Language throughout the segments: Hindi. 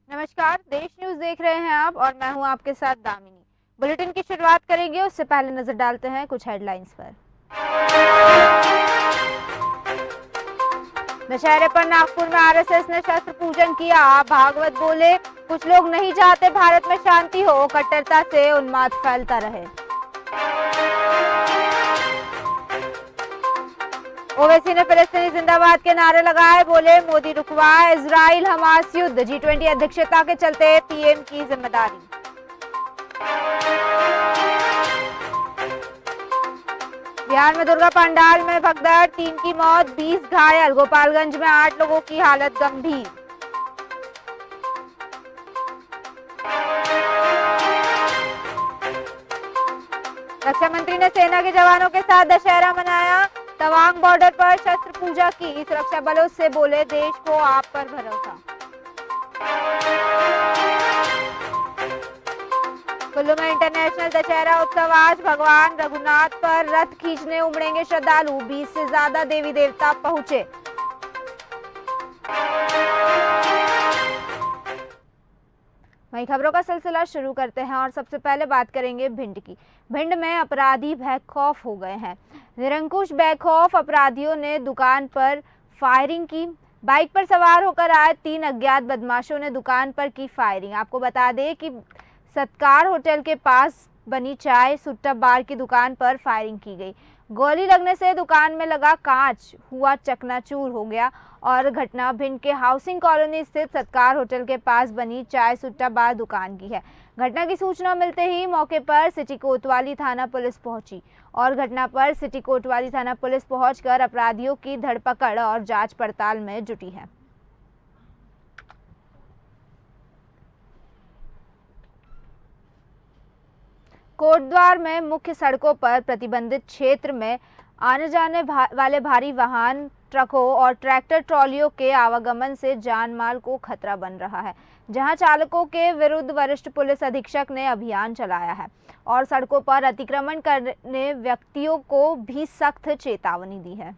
नमस्कार, देश न्यूज देख रहे हैं आप और मैं हूं आपके साथ दामिनी। बुलेटिन की शुरुआत करेंगे उससे पहले नजर डालते हैं कुछ हेडलाइंस पर। दशहरे पर नागपुर में आरएसएस ने शस्त्र पूजन किया। भागवत बोले, कुछ लोग नहीं चाहते भारत में शांति हो, कट्टरता से उन्माद फैलता रहे। ओवैसी ने फिलिस्तीनी जिंदाबाद के नारे लगाए, बोले मोदी रुकवाए इजराइल हमास युद्ध, G20 अध्यक्षता के चलते पीएम की जिम्मेदारी। बिहार में दुर्गा पंडाल में भगदड़, 3 की मौत, 20 घायल। गोपालगंज में 8 लोगों की हालत गंभीर। रक्षा मंत्री ने सेना के जवानों के साथ दशहरा मनाया। तवांग बॉर्डर पर शस्त्र पूजा की। सुरक्षा बलों से बोले, देश को आप पर भरोसा। कुल्लू में इंटरनेशनल दशहरा उत्सव आज। भगवान रघुनाथ पर रथ खींचने उमड़ेंगे श्रद्धालु। 20 से ज्यादा देवी देवता पहुंचे। वहीं खबरों का सिलसिला शुरू करते हैं और सबसे पहले बात करेंगे भिंड की। भिंड में अपराधी बेखौफ हो गए हैं। निरंकुश बेखौफ अपराधियों ने दुकान पर फायरिंग की। बाइक पर सवार होकर आए 3 अज्ञात बदमाशों ने दुकान पर की फायरिंग। आपको बता दें कि सत्कार होटल के पास बनी चाय सुट्टा बार की दुकान पर फायरिंग की गई। गोली लगने से दुकान में लगा कांच हुआ चकनाचूर हो गया और घटना भिंड के हाउसिंग कॉलोनी स्थित सत्कार होटल के पास बनी चाय सुट्टा बार दुकान की है। घटना की सूचना मिलते ही मौके पर सिटी कोतवाली थाना पुलिस पहुंची और घटना पर सिटी कोतवाली थाना पुलिस पहुंचकर अपराधियों की धरपकड़ और जांच पड़ताल में जुटी है। कोटद्वार में मुख्य सड़कों पर प्रतिबंधित क्षेत्र में आने जाने वाले भारी वाहन, ट्रकों और ट्रैक्टर ट्रॉलियों के आवागमन से जान माल को खतरा बन रहा है, जहां चालकों के विरुद्ध वरिष्ठ पुलिस अधीक्षक ने अभियान चलाया है और सड़कों पर अतिक्रमण करने व्यक्तियों को भी सख्त चेतावनी दी है।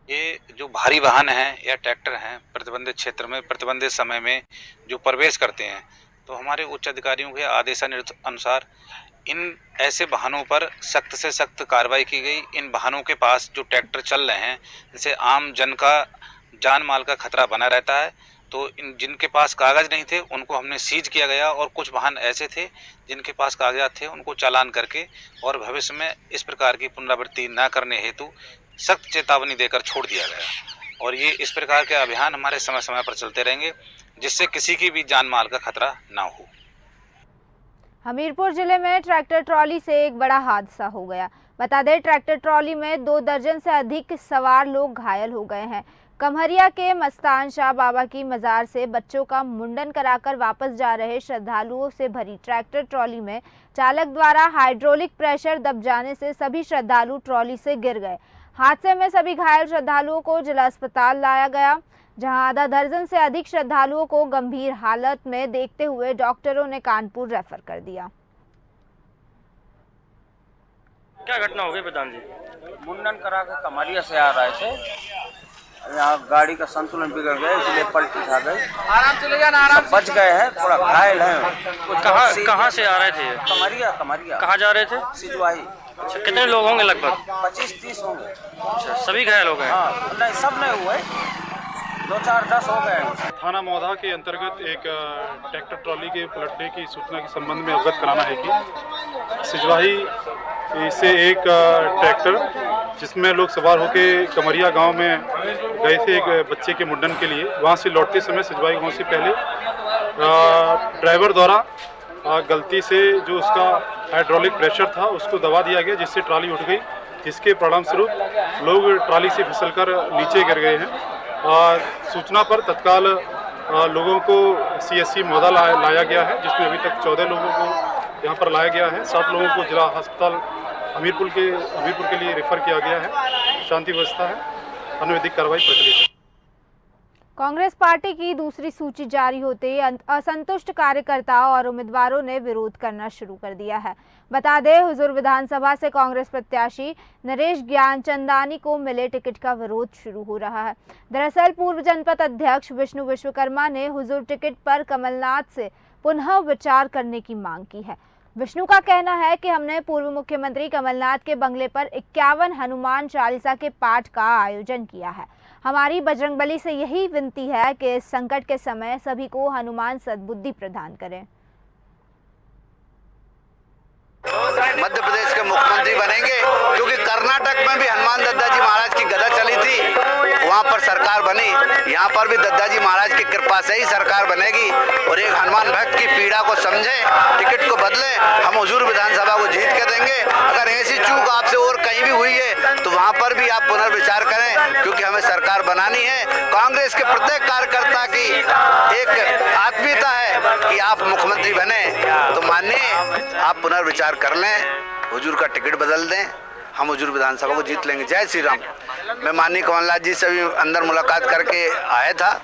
ये जो भारी वाहन हैं या ट्रैक्टर हैं प्रतिबंधित क्षेत्र में प्रतिबंधित समय में जो प्रवेश करते हैं, तो हमारे उच्च अधिकारियों के आदेशानुसार इन ऐसे वाहनों पर सख्त से सख्त कार्रवाई की गई। इन वाहनों के पास जो ट्रैक्टर चल रहे हैं, जिससे आम जन का जान माल का खतरा बना रहता है, तो इन जिनके पास कागज नहीं थे उनको हमने सीज किया गया और कुछ वाहन ऐसे थे जिनके पास कागजात थे उनको चालान करके और भविष्य में इस प्रकार की पुनरावृत्ति न करने हेतु सख्त चेतावनी देकर छोड़ दिया गया। और ये इस प्रकार के अभियान हमारे समय समय पर चलते रहेंगे, जिससे किसी की भी जान माल का खतरा ना हो। हमीरपुर जिले में ट्रैक्टर ट्रॉली से एक बड़ा हादसा हो गया। बता दें, ट्रैक्टर ट्रॉली में 2 दर्जन से अधिक सवार लोग घायल हो गए हैं। कमहरिया के मस्तान शाह बाबा की मजार से बच्चों का मुंडन कराकर वापस जा रहे श्रद्धालुओं से भरी ट्रैक्टर ट्रॉली में चालक द्वारा हाइड्रोलिक प्रेशर दब जाने से सभी श्रद्धालु ट्रॉली से गिर गए। हादसे में सभी घायल श्रद्धालुओं को जिला अस्पताल लाया गया, जहां आधा दर्जन से अधिक श्रद्धालुओं को गंभीर हालत में देखते हुए डॉक्टरों ने कानपुर रेफर कर दिया। क्या घटना हो गई प्रधान जी? मुंडन करा के कमरिया से आ रहे थे, यहाँ गाड़ी का संतुलन बिगड़ गया, इसलिए पलटी खा गई। आराम से ले जाना, आराम से। बच गए हैं, थोड़ा घायल हैं। कहाँ से आ रहे थे? कमरिया। कहाँ जा रहे थे? सिजवाही। अच्छा, कितने लोग होंगे लगभग? 25-30 होंगे। अच्छा, सभी घायल हो गए? हाँ, नहीं सब नहीं हुए, 2-4-10 हो गए। थाना मौधा के अंतर्गत एक ट्रैक्टर ट्रॉली के पलटने की सूचना के संबंध में अवगत कराना है कि सिजवाही से एक ट्रैक्टर जिसमें लोग सवार होकर कमरिया गांव में गए थे एक बच्चे के मुंडन के लिए, वहां से लौटते समय सिजवाही गांव से पहले ड्राइवर द्वारा गलती से जो उसका हाइड्रोलिक प्रेशर था उसको दबा दिया गया, जिससे ट्रॉली उठ गई, जिसके परिणाम स्वरूप लोग ट्रॉली से फिसलकर नीचे गिर गए हैं। सूचना पर तत्काल लोगों को CSC मौधा लाया गया है, जिसमें अभी तक 14 लोगों को यहाँ पर लाया गया है। 7 लोगों को जिला अस्पताल हमीरपुर के लिए रेफर किया गया है। शांति व्यवस्था है, अनवैधिक कार्रवाई प्रचलित है। कांग्रेस पार्टी की दूसरी सूची जारी होते ही असंतुष्ट कार्यकर्ताओं और उम्मीदवारों ने विरोध करना शुरू कर दिया है। बता दें, हुजूर विधानसभा से कांग्रेस प्रत्याशी नरेश ज्ञानचंदानी को मिले टिकट का विरोध शुरू हो रहा है। दरअसल पूर्व जनपद अध्यक्ष विष्णु विश्वकर्मा ने हुजूर टिकट पर कमलनाथ से पुनः विचार करने की मांग की है। विष्णु का कहना है कि हमने पूर्व मुख्यमंत्री कमलनाथ के बंगले पर 51 हनुमान चालीसा के पाठ का आयोजन किया है। हमारी बजरंगबली से यही विनती है कि इस संकट के समय सभी को हनुमान सद्बुद्धि प्रदान करें। मध्य प्रदेश के मुख्यमंत्री बनेंगे, क्योंकि कर्नाटक में भी हनुमान दद्दाजी महाराज की गदा चली थी, वहाँ पर सरकार बनी। यहाँ पर भी दद्दाजी महाराज की कृपा से ही सरकार बनेगी। और एक हनुमान भक्त की पीड़ा को समझे, टिकट को बदले, हम हुजूर विधानसभा को जीत के देंगे। अगर ऐसी चूक आपसे और कहीं भी हुई है तो वहाँ पर भी आप पुनर्विचार करें, क्योंकि हमें सरकार बनानी है। कांग्रेस के प्रत्येक कार्यकर्ता की एक आत्मीयता है कि आप मुख्यमंत्री बने, तो मानिए आप पुनर्विचार कर लें, हुजूर का टिकट बदल दें, हम हुजूर विधानसभा को जीत लेंगे। जय श्री राम। मैं माननीय कमलनाथ जी से भी अंदर मुलाकात करके आया था,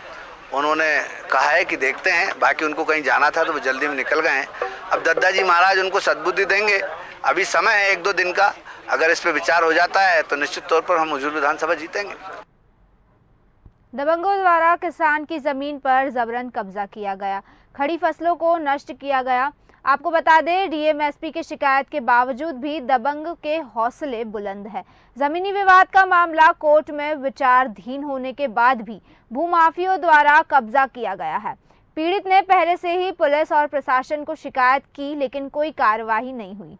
उन्होंने कहा है कि देखते हैं, बाकी उनको कहीं जाना था तो वो जल्दी में निकल गए हैं। अब दद्दाजी महाराज उनको सद्बुद्धि देंगे, अभी समय है 1-2 दिन का। अगर इस पे विचार हो जाता है तो निश्चित तौर पर हम हुजूर विधानसभा जीतेंगे। दबंगों द्वारा किसान की जमीन पर जबरन कब्जा किया गया, खड़ी फसलों को नष्ट किया गया। आपको बता दें, डीएम-एसपी की शिकायत के बावजूद भी दबंग के हौसले बुलंद है। जमीनी विवाद का मामला कोर्ट में विचाराधीन होने के बाद भी भूमाफियों द्वारा कब्जा किया गया है। पीड़ित ने पहले से ही पुलिस और प्रशासन को शिकायत की, लेकिन कोई कार्रवाई नहीं हुई।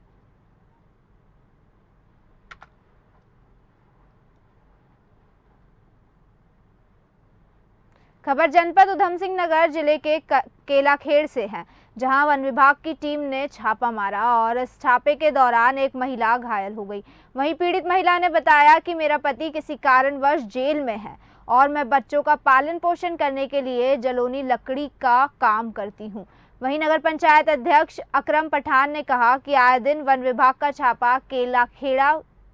खबर जनपद उधम सिंह नगर जिले के केलाखेड़ से है, जहां वन विभाग की टीम ने छापा मारा और इस छापे के दौरान एक महिला घायल हो गई। वहीं पीड़ित महिला ने बताया कि मेरा पति किसी कारणवश जेल में है और मैं बच्चों का पालन पोषण करने के लिए जलोनी लकड़ी का काम करती हूं। वहीं नगर पंचायत अध्यक्ष अकरम पठान ने कहा कि आए दिन वन विभाग का छापा केलाखेड़ा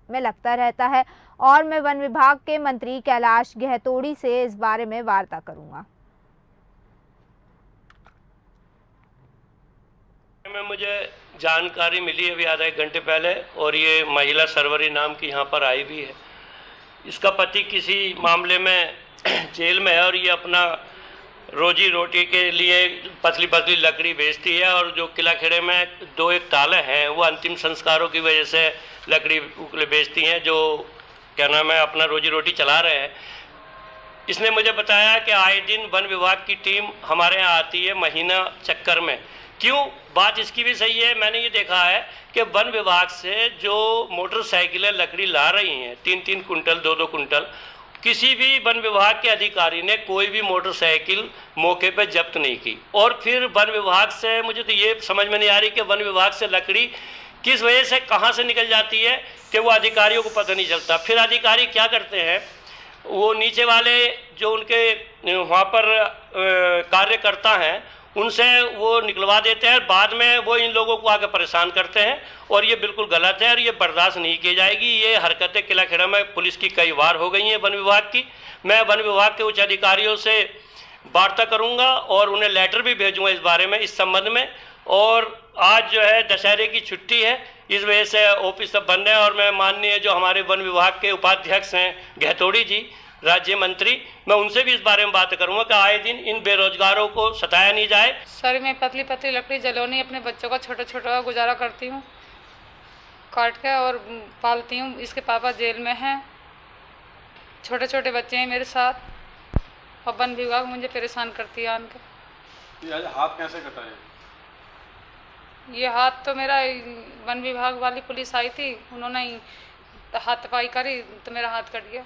में लगता रहता है और मैं वन विभाग के मंत्री कैलाश गहतोड़ी से इस बारे में वार्ता करूंगा। में मुझे जानकारी मिली अभी आधा 1 घंटे पहले, और ये महिला सरवरी नाम की यहाँ पर आई भी है। इसका पति किसी मामले में जेल में है और ये अपना रोजी रोटी के लिए पतली पतली लकड़ी बेचती है, और जो किलाखेड़े में 2-1 ताले हैं वो अंतिम संस्कारों की वजह से लकड़ी बेचती हैं, जो क्या नाम है अपना रोजी रोटी चला रहे हैं। इसने मुझे बताया कि आए दिन वन विभाग की टीम हमारे यहाँ आती है महीना चक्कर में। क्यों? बात इसकी भी सही है। मैंने ये देखा है कि वन विभाग से जो मोटरसाइकिलें लकड़ी ला रही हैं 3-3 कुंटल 2-2 कुंटल, किसी भी वन विभाग के अधिकारी ने कोई भी मोटरसाइकिल मौके पर जब्त नहीं की। और फिर वन विभाग से मुझे तो ये समझ में नहीं आ रही कि वन विभाग से लकड़ी किस वजह से कहाँ से निकल जाती है कि वो अधिकारियों को पता नहीं चलता। फिर अधिकारी क्या करते हैं, वो नीचे वाले जो उनके वहाँ पर कार्यकर्ता हैं उनसे वो निकलवा देते हैं, बाद में वो इन लोगों को आके परेशान करते हैं, और ये बिल्कुल गलत है और ये बर्दाश्त नहीं की जाएगी। ये हरकतें किलाखेड़ा में पुलिस की कई बार हो गई हैं वन विभाग की। मैं वन विभाग के उच्च अधिकारियों से वार्ता करूंगा और उन्हें लेटर भी भेजूंगा इस बारे में, इस संबंध में। और आज जो है दशहरे की छुट्टी है, इस वजह से ऑफिस सब बंद है, और मैं माननीय जो हमारे वन विभाग के उपाध्यक्ष हैं गहतोड़ी जी, राज्य मंत्री, मैं उनसे भी इस बारे में बात करूंगा कि आए दिन इन बेरोजगारों को सताया नहीं जाए। सर, मैं पतली पतली लकड़ी जलोनी अपने बच्चों का छोटा छोटा गुजारा करती हूँ, काट के और पालती हूँ। इसके पापा जेल में हैं, छोटे छोटे बच्चे हैं मेरे साथ, और वन विभाग मुझे परेशान करती है आन के। ये हाथ कैसे कटा है? ये हाथ तो मेरा वन विभाग वाली पुलिस आई थी, उन्होंने हाथापाई करी तो मेरा हाथ कट गया।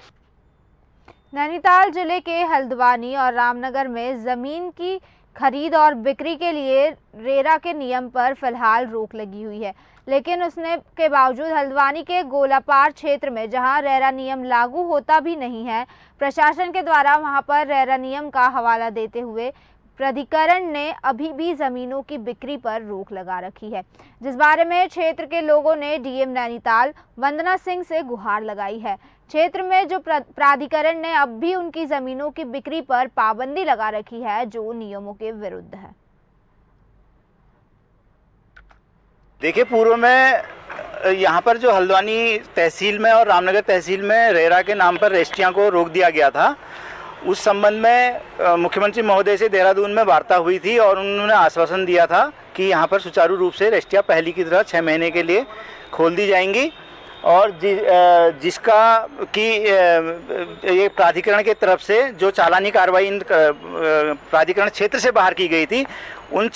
नैनीताल जिले के हल्द्वानी और रामनगर में जमीन की खरीद और बिक्री के लिए रेरा के नियम पर फिलहाल रोक लगी हुई है, लेकिन उसने के बावजूद हल्द्वानी के गोलापार क्षेत्र में जहां रेरा नियम लागू होता भी नहीं है, प्रशासन के द्वारा वहां पर रेरा नियम का हवाला देते हुए प्राधिकरण ने अभी भी जमीनों की बिक्री पर रोक लगा रखी है, जिस बारे में क्षेत्र के लोगों ने डीएम नैनीताल वंदना सिंह से गुहार लगाई है। क्षेत्र में जो प्राधिकरण ने अब भी उनकी जमीनों की बिक्री पर पाबंदी लगा रखी है, जो नियमों के विरुद्ध है। देखिए, पूर्व में यहाँ पर जो हल्द्वानी तहसील में और रामनगर तहसील में रेरा के नाम पर रेस्टियाँ को रोक दिया गया था। उस संबंध में मुख्यमंत्री महोदय से देहरादून में वार्ता हुई थी और उन्होंने आश्वासन दिया था कि यहाँ पर सुचारू रूप से रेस्टियाँ पहले की तरह 6 महीने के लिए खोल दी जाएंगी और जिसका कि ये प्राधिकरण के तरफ से जो चालानी कार्रवाई प्राधिकरण क्षेत्र से बाहर की गई थी, उन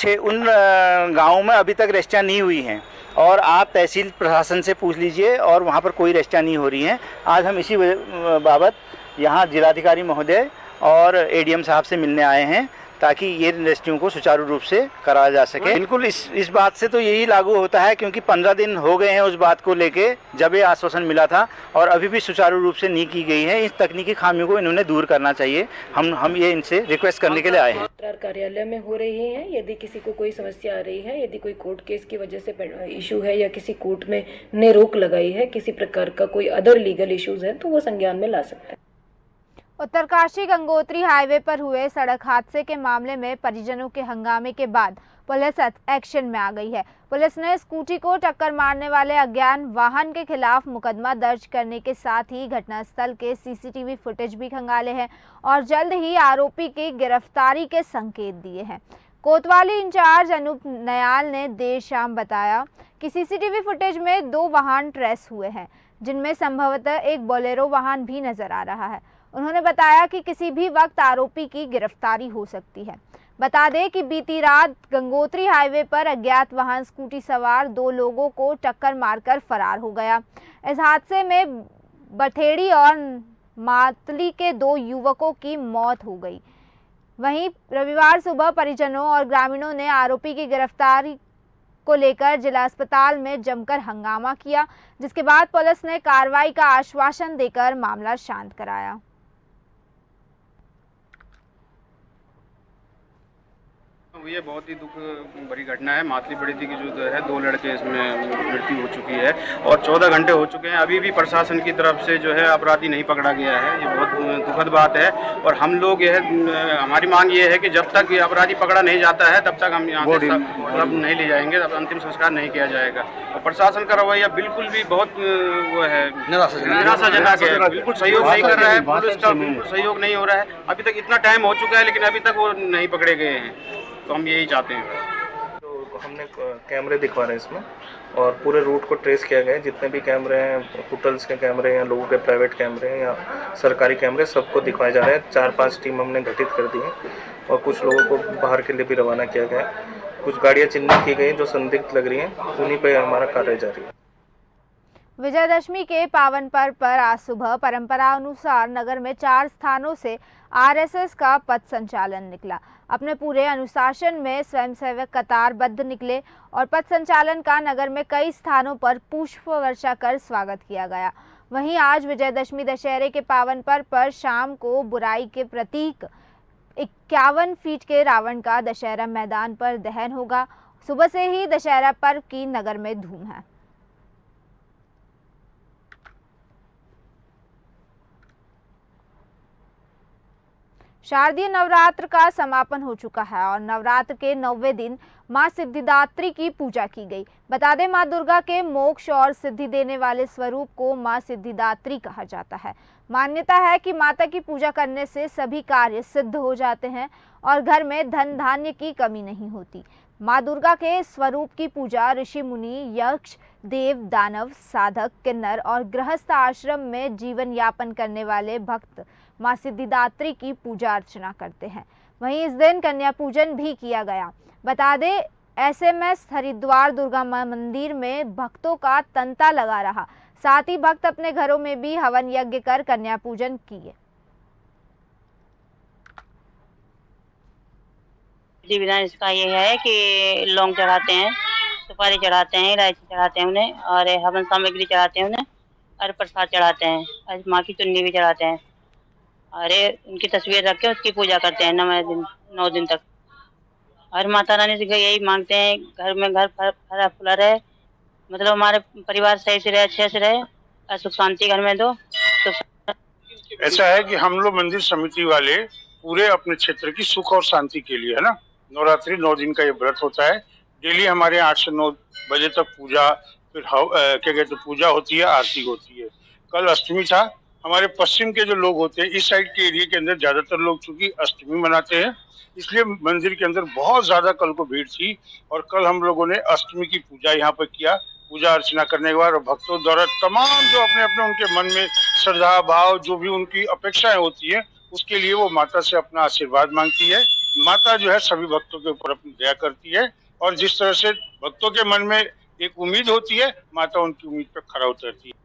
गाँवों में अभी तक रेस्टियाँ नहीं हुई हैं और आप तहसील प्रशासन से पूछ लीजिए और वहाँ पर कोई रेस्टियाँ नहीं हो रही हैं। आज हम इसी बाबत यहाँ जिलाधिकारी महोदय और एडीएम साहब से मिलने आए हैं ताकि ये रेस्टियों को सुचारू रूप से कराया जा सके। बिल्कुल इस बात से तो यही लागू होता है क्योंकि 15 दिन हो गए हैं उस बात को लेके जब ये आश्वासन मिला था और अभी भी सुचारू रूप से नहीं की गई है। इस तकनीकी खामियों को इन्होंने दूर करना चाहिए। हम ये इनसे रिक्वेस्ट करने के लिए आए हैं। कार्यालय में हो रही है, यदि किसी को कोई समस्या आ रही है, यदि कोई कोर्ट केस की वजह से इशू है या किसी कोर्ट में ने रोक लगाई है, किसी प्रकार का कोई अदर लीगल इश्यूज है तो वो संज्ञान में ला सकता है। उत्तरकाशी गंगोत्री हाईवे पर हुए सड़क हादसे के मामले में परिजनों के हंगामे के बाद पुलिस एक्शन में आ गई है। पुलिस ने स्कूटी को टक्कर मारने वाले अज्ञात वाहन के खिलाफ मुकदमा दर्ज करने के साथ ही घटनास्थल के सीसीटीवी फुटेज भी खंगाले हैं और जल्द ही आरोपी की गिरफ्तारी के संकेत दिए हैं। कोतवाली इंचार्ज अनूप नयाल ने देर शाम बताया कि सीसीटीवी फुटेज में 2 वाहन ट्रेस हुए हैं, जिनमें संभवतः एक बोलेरो वाहन भी नजर आ रहा है। उन्होंने बताया कि किसी भी वक्त आरोपी की गिरफ्तारी हो सकती है। बता दें कि बीती रात गंगोत्री हाईवे पर अज्ञात वाहन स्कूटी सवार 2 लोगों को टक्कर मारकर फरार हो गया। इस हादसे में बठेड़ी और मातली के 2 युवकों की मौत हो गई। वहीं रविवार सुबह परिजनों और ग्रामीणों ने आरोपी की गिरफ्तारी को लेकर जिला अस्पताल में जमकर हंगामा किया, जिसके बाद पुलिस ने कार्रवाई का आश्वासन देकर मामला शांत कराया। ये बहुत ही दुख भरी घटना है। मातली बड़ीती की जो है 2 लड़के इसमें मृत्यु हो चुकी है और 14 घंटे हो चुके हैं, अभी भी प्रशासन की तरफ से जो है अपराधी नहीं पकड़ा गया है। ये बहुत दुखद बात है और हम लोग हमारी मांग ये है कि जब तक ये अपराधी पकड़ा नहीं जाता है तब तक हम यहाँ से नहीं ले जाएंगे, तब अंतिम संस्कार नहीं किया जाएगा। और प्रशासन का रवैया बिल्कुल भी बहुत वो है निराशाजनक है, बिल्कुल सहयोग नहीं कर रहा है, पुलिस का बिल्कुल सहयोग नहीं हो रहा है। अभी तक इतना टाइम हो चुका है लेकिन अभी तक वो नहीं पकड़े गए हैं, तो हम यही चाहते हैं। तो हमने कैमरे दिखवा रहे हैं इसमें और पूरे रूट को ट्रेस किया गया है। जितने भी कैमरे हैं, होटल्स के कैमरे या लोगों के प्राइवेट कैमरे हैं या सरकारी कैमरे, सबको दिखवाए जा रहे हैं। 4-5 टीम हमने गठित कर दी है और कुछ लोगों को बाहर के लिए भी रवाना किया गया है। कुछ गाड़ियाँ चिन्हित की गई जो संदिग्ध लग रही हैं, उन्हीं पर हमारा कार्य जारी है। विजयदशमी के पावन पर्व पर आज सुबह परंपरा अनुसार नगर में 4 स्थानों से आरएसएस का पथ संचालन निकला। अपने पूरे अनुशासन में स्वयंसेवक कतारबद्ध निकले और पथ संचालन का नगर में कई स्थानों पर पुष्प वर्षा कर स्वागत किया गया। वहीं आज विजयदशमी दशहरे के पावन पर्व पर शाम को बुराई के प्रतीक 51 फीट के रावण का दशहरा मैदान पर दहन होगा। सुबह से ही दशहरा पर्व की नगर में धूम है। शारदीय नवरात्र का समापन हो चुका है और नवरात्र के 9वें दिन मां सिद्धिदात्री की पूजा की गई। बता दें, मां दुर्गा के मोक्ष और सिद्धि देने वाले स्वरूप को मां सिद्धिदात्री कहा जाता है। मान्यता है कि माता की पूजा करने से सभी कार्य सिद्ध हो जाते हैं और घर में धन धान्य की कमी नहीं होती। मां दुर्गा के स्वरूप की पूजा ऋषि मुनि, यक्ष, देव, दानव, साधक, किन्नर और गृहस्थ आश्रम में जीवन यापन करने वाले भक्त मां सिद्धिदात्री की पूजा अर्चना करते हैं। वहीं इस दिन कन्या पूजन भी किया गया। बता दें, एसएमएस हरिद्वार दुर्गा मंदिर में भक्तों का तांता लगा रहा। साथ ही भक्त अपने घरों में भी हवन यज्ञ कर कन्या पूजन किए। विधान इसका ये है कि लौंग चढ़ाते हैं, सुपारी चढ़ाते हैं, इलायची चढ़ाते हैं उन्हें और हवन सामग्री चढ़ाते हैं उन्हें और प्रसाद चढ़ाते हैं और माँ की चुन्नी भी चढ़ाते हैं और उनकी तस्वीर रख के उसकी पूजा करते हैं 9 दिन तक। और माता रानी से यही मांगते हैं, घर में घर फरा फुला रहे, मतलब हमारे परिवार सही से रहे, अच्छे से रहे और सुख शांति घर में दो। तो ऐसा है कि हम लोग मंदिर समिति वाले पूरे अपने क्षेत्र की सुख और शांति के लिए, है ना, नवरात्रि 9 दिन का ये व्रत होता है। डेली हमारे 8 से 9 बजे तक पूजा, फिर क्या कहते हैं, पूजा होती है, आरती होती है। कल अष्टमी था। हमारे पश्चिम के जो लोग होते हैं, इस साइड के एरिया के अंदर ज्यादातर लोग चूंकि अष्टमी मनाते हैं, इसलिए मंदिर के अंदर बहुत ज्यादा कल को भीड़ थी। और कल हम लोगों ने अष्टमी की पूजा यहाँ पर किया। पूजा अर्चना करने के बाद भक्तों द्वारा तमाम जो अपने अपने उनके मन में श्रद्धा भाव, जो भी उनकी अपेक्षाएं होती है, उसके लिए वो माता से अपना आशीर्वाद मांगती है। माता जो है सभी भक्तों के ऊपर अपनी दया करती है, और जिस तरह से भक्तों के मन में एक उम्मीद होती है, माता उनकी उम्मीद पर खरा उतरती है।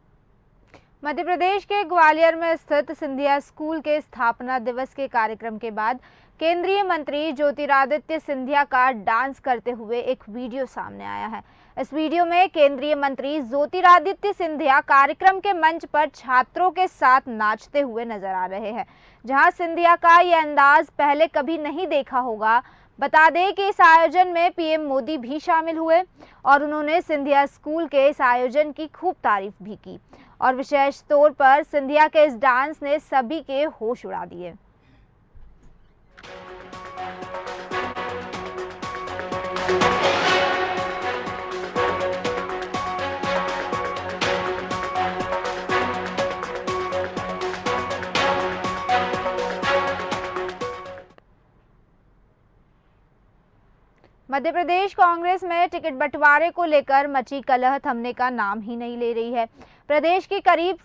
मध्य प्रदेश के ग्वालियर में स्थित सिंधिया स्कूल के स्थापना दिवस के कार्यक्रम के बाद केंद्रीय मंत्री ज्योतिरादित्य सिंधिया का डांस करते हुए एक वीडियो सामने आया है। इस वीडियो में केंद्रीय मंत्री ज्योतिरादित्य सिंधिया कार्यक्रम के मंच पर छात्रों के साथ नाचते हुए नजर आ रहे हैं, जहां सिंधिया का ये अंदाज पहले कभी नहीं देखा होगा। बता दें कि इस आयोजन में पीएम मोदी भी शामिल हुए और उन्होंने सिंधिया स्कूल के इस आयोजन की खूब तारीफ भी की और विशेष तौर पर सिंधिया के इस डांस ने सभी के होश उड़ा दिए। मध्य प्रदेश कांग्रेस में टिकट बंटवारे को लेकर मची कलह थमने का नाम ही नहीं ले रही है। प्रदेश की करीब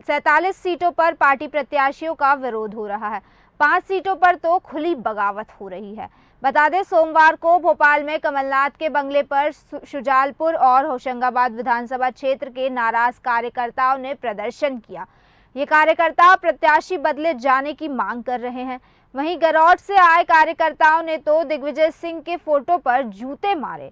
47 सीटों पर पार्टी प्रत्याशियों का विरोध हो रहा है। 5 सीटों पर तो खुली बगावत हो रही है। बता दें, सोमवार को भोपाल में कमलनाथ के बंगले पर शुजालपुर और होशंगाबाद विधानसभा क्षेत्र के नाराज कार्यकर्ताओं ने प्रदर्शन किया। ये कार्यकर्ता प्रत्याशी बदले जाने की मांग कर रहे हैं। वहीं गरौट से आए कार्यकर्ताओं ने तो दिग्विजय सिंह के फोटो पर जूते मारे।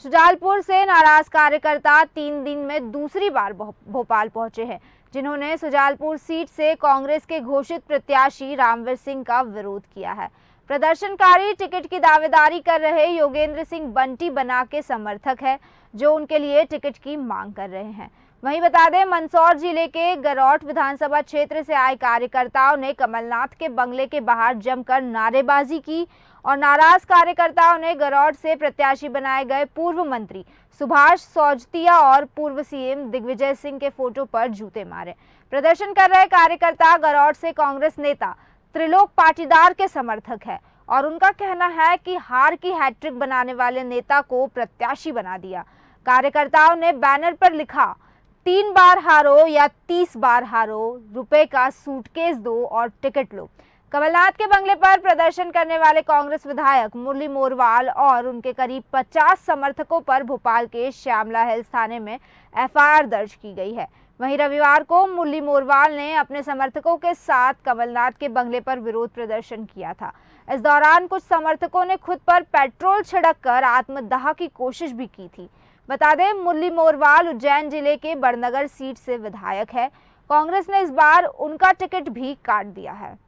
शुजालपुर से नाराज कार्यकर्ता 3 दिन में दूसरी बार भोपाल पहुंचे हैं, जिन्होंने शुजालपुर सीट से कांग्रेस के घोषित प्रत्याशी रामवीर सिंह का विरोध किया है। प्रदर्शनकारी टिकट की दावेदारी कर रहे योगेंद्र सिंह बंटी बना के समर्थक है, जो उनके लिए टिकट की मांग कर रहे हैं। वहीं बता दें, मंदसौर जिले के गरौट विधानसभा क्षेत्र से आए कार्यकर्ताओं ने कमलनाथ के बंगले के बाहर जमकर नारेबाजी की और नाराज कार्यकर्ताओं ने गरौट से प्रत्याशी बनाए गए पूर्व मंत्री सुभाष सौजतिया और पूर्व सीएम दिग्विजय सिंह के फोटो पर जूते मारे। प्रदर्शन कर रहे कार्यकर्ता गरौट से कांग्रेस नेता त्रिलोक पाटीदार के समर्थक है और उनका कहना है कि हार की हैट्रिक बनाने वाले नेता को प्रत्याशी बना दिया। कार्यकर्ताओं ने बैनर पर लिखा, 3 बार हारो या 30 बार हारो, रुपए का सूटकेस दो और टिकट लो। कमलनाथ के बंगले पर प्रदर्शन करने वाले कांग्रेस विधायक मुरली मोरवाल और उनके करीब 50 समर्थकों पर भोपाल के श्यामला हिल्स थाने में एफआईआर दर्ज की गई है। वहीं रविवार को मुरली मोरवाल ने अपने समर्थकों के साथ कमलनाथ के बंगले पर विरोध प्रदर्शन किया था। इस दौरान कुछ समर्थकों ने खुद पर पेट्रोल छिड़ककर आत्मदाह की कोशिश भी की थी। बता दें, मुरली मोरवाल उज्जैन जिले के बड़नगर सीट से विधायक है। कांग्रेस ने इस बार उनका टिकट भी काट दिया है।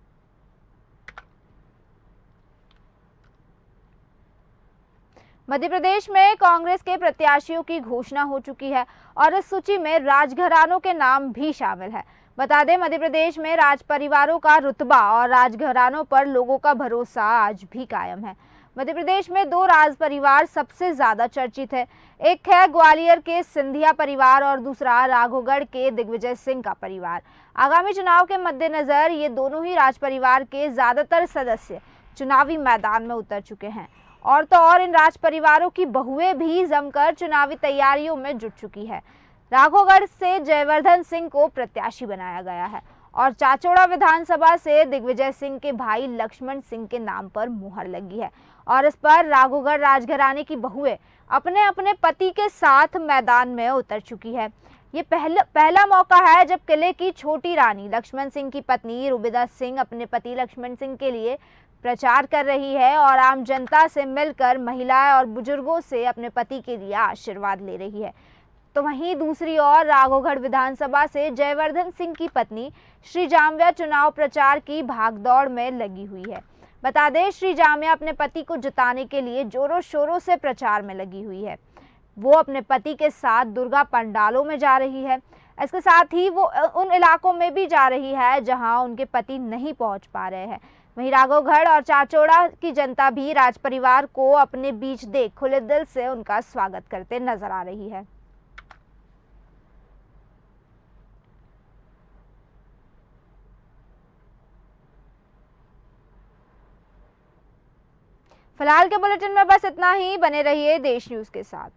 मध्य प्रदेश में कांग्रेस के प्रत्याशियों की घोषणा हो चुकी है और इस सूची में राजघरानों के नाम भी शामिल है। बता दें, मध्य प्रदेश में राज परिवारों का रुतबा और राजघरानों पर लोगों का भरोसा आज भी कायम है। मध्य प्रदेश में 2 राज परिवार सबसे ज्यादा चर्चित है। एक है ग्वालियर के सिंधिया परिवार और दूसरा राघोगढ़ के दिग्विजय सिंह का परिवार। आगामी चुनाव के मद्देनजर ये दोनों ही राज परिवार के ज्यादातर सदस्य चुनावी मैदान में उतर चुके हैं और तो और इन राज परिवारों की बहुएं भी जमकर चुनावी तैयारियों में जुट चुकी है। राघोगढ़ से जयवर्धन सिंह को प्रत्याशी बनाया गया है और चाचौड़ा विधानसभा से दिग्विजय सिंह के भाई लक्ष्मण सिंह के नाम पर मुहर लगी है और इस पर राघोगढ़ राजघराने की बहुएं अपने अपने पति के साथ मैदान में उतर चुकी है। ये पहला मौका है जब किले की छोटी रानी लक्ष्मण सिंह की पत्नी रूबिदा सिंह अपने पति लक्ष्मण सिंह के लिए प्रचार कर रही है और आम जनता से मिलकर महिलाएं और बुजुर्गों से अपने पति के लिए आशीर्वाद ले रही है। तो वहीं दूसरी ओर राघोगढ़ विधानसभा से जयवर्धन सिंह की पत्नी श्री जामव्या चुनाव प्रचार की भागदौड़ में लगी हुई है। बता दें, श्री जामिया अपने पति को जिताने के लिए जोरों शोरों से प्रचार में लगी हुई है। वो अपने पति के साथ दुर्गा पंडालों में जा रही है। इसके साथ ही वो उन इलाकों में भी जा रही है जहां उनके पति नहीं पहुंच पा रहे हैं। वहीं राघवगढ़ और चाचौड़ा की जनता भी राज परिवार को अपने बीच देख खुले दिल से उनका स्वागत करते नजर आ रही है। फिलहाल के बुलेटिन में बस इतना ही। बने रहिए देश न्यूज के साथ।